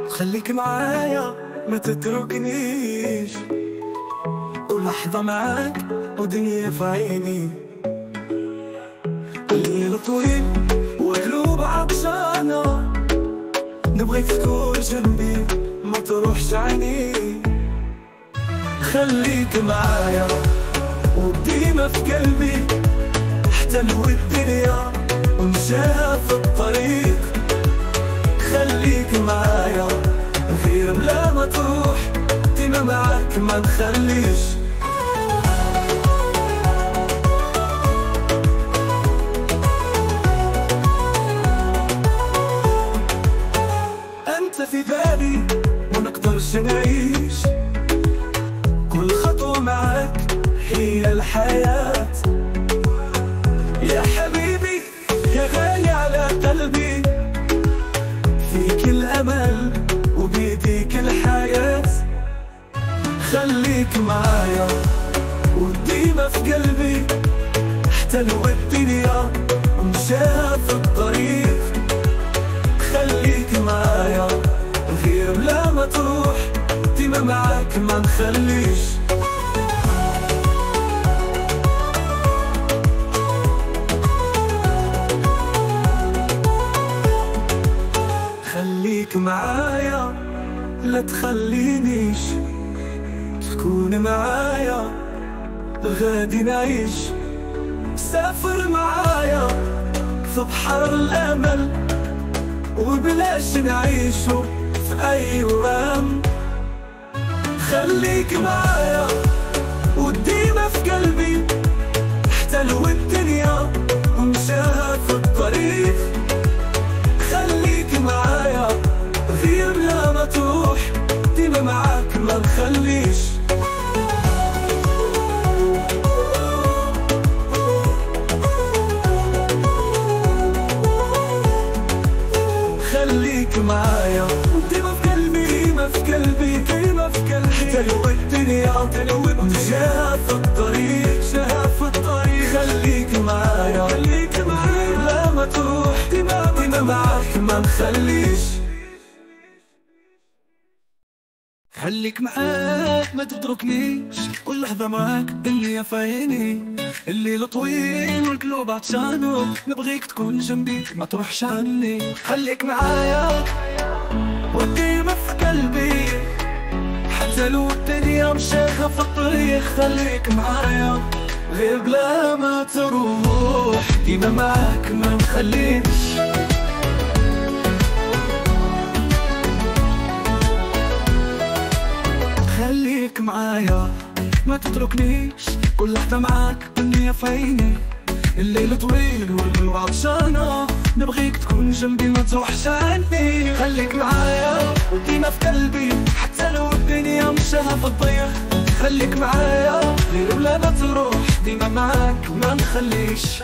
خليك معايا ما تتركنيش، كل لحظة معاك ودنيا في عيني. الليل طويل وقلوب عطشانة، نبغيك تكون جنبي ما تروحش عني. خليك معايا وديما في قلبي، حتى لو الدنيا ومشاها في الطريق. خليك معايا غير بلا ما تروح، ديما معاك ما نخليش. انت في بالي ونقدرش نعيش، كل خطوة معاك هي الحياة. يا حبيبي يا غالي على قلبي، فيك الأمل وبيديك الحياة. خليك معايا وديما في قلبي، حتى لو الدنيا مشاها في الطريق. خليك معايا غير لا ما تروح، ديما معاك ما نخليش. خليك معايا لا تخلينيش، تكون معايا غادي نعيش. سافر معايا في بحر الأمل، وبلاش نعيشو في أي وهم. خليك معايا وديما في قلبي، حتى لو الدنيا ومشاها في الطريق. خليك معايا غير لا ما تروح، ديما معاك ما نخليش. خليك معايا وديما في قلبي، ديما في قلبي، ديما في قلبي. حتى لو الدنيا ومشاها في الطريق، شاها في الطريق. خليك معايا خليك معايا لا ما تروح، ديما معاك ما نخليش. خليك معاك ما تتركنيش، كل لحظة معاك الدنيا في عيني. الليل طويل والقلوب عطشانة، نبغيك تكون جنبي ما تروحش عني. خليك معايا وديما في قلبي، حتى لو الدنيا مشاها في الطريق. خليك معايا غير بلا ما تروح، ديما معاك ما نخليش. خليك معايا ما تتركنيش، كل لحظة معاك الدنيا في عيني. الليل طويل والقلوب عطشانة، نبغيك تكون جنبي ما تروحش عني. خليك معايا وديما في قلبي، حتى لو الدنيا مشاها في الضيق. خليك معايا غير بلا ما تروح، ديما معاك ما نخليش.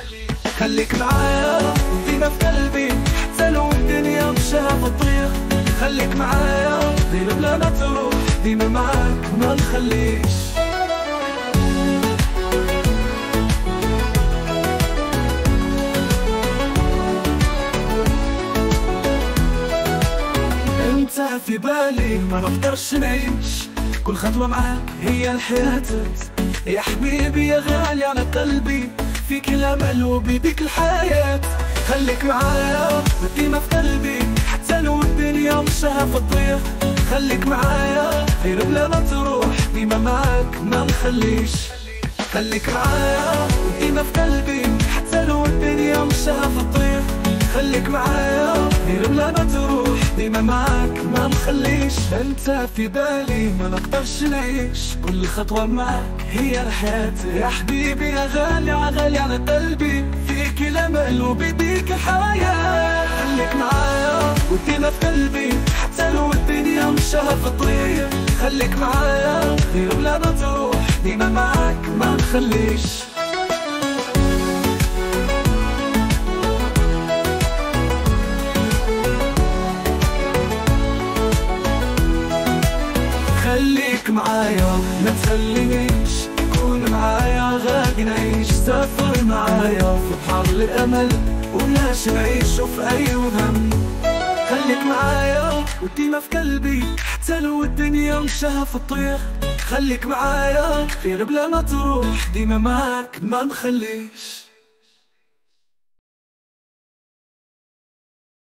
خليك معايا وديما في قلبي، حتى لو الدنيا مشاها في الضيق. خليك معايا غير بلا ما تروح، ديما معاك ما نخليش. انت في بالي ما نقدرش نعيش، كل خطوة معاك هي الحياة. يا حبيبي يا غالي على قلبي، فيك الأمل وبيديك الحياة. خليك معايا ديما في قلبي، حتى لو الدنيا مشاها في الضيق. خليك معايا غير بلا ما تروح، ديما معاك ما نخليش. خليك معايا ديما في قلبي، حتى لو الدنيا مشاها في الضيق. خليك معايا غير بلا ما تروح، ديما معاك ما نخليش. انت في بالي ما نقدرش نعيش، كل خطوة معاك هي الحياة. يا حبيبي يا غالي غالي على قلبي، فيك الأمل وبيديك الحياة. خليك معايا وديما في قلبي، حتى لو الدنيا مشاها في الطريق. خليك معايا غير بلا ما تروح، ديما معاك ما نخليش. خليك معايا ما تخلينيش، كون معايا غادي نعيش. سافر معايا في بحر الأمل، ولاش نعيش في أي وهم. خليك معايا وديما في قلبي حتى لو الدنيا مشاها في الطير. خليك معايا غير بلا ما تروح، ديما معاك ما نخليش.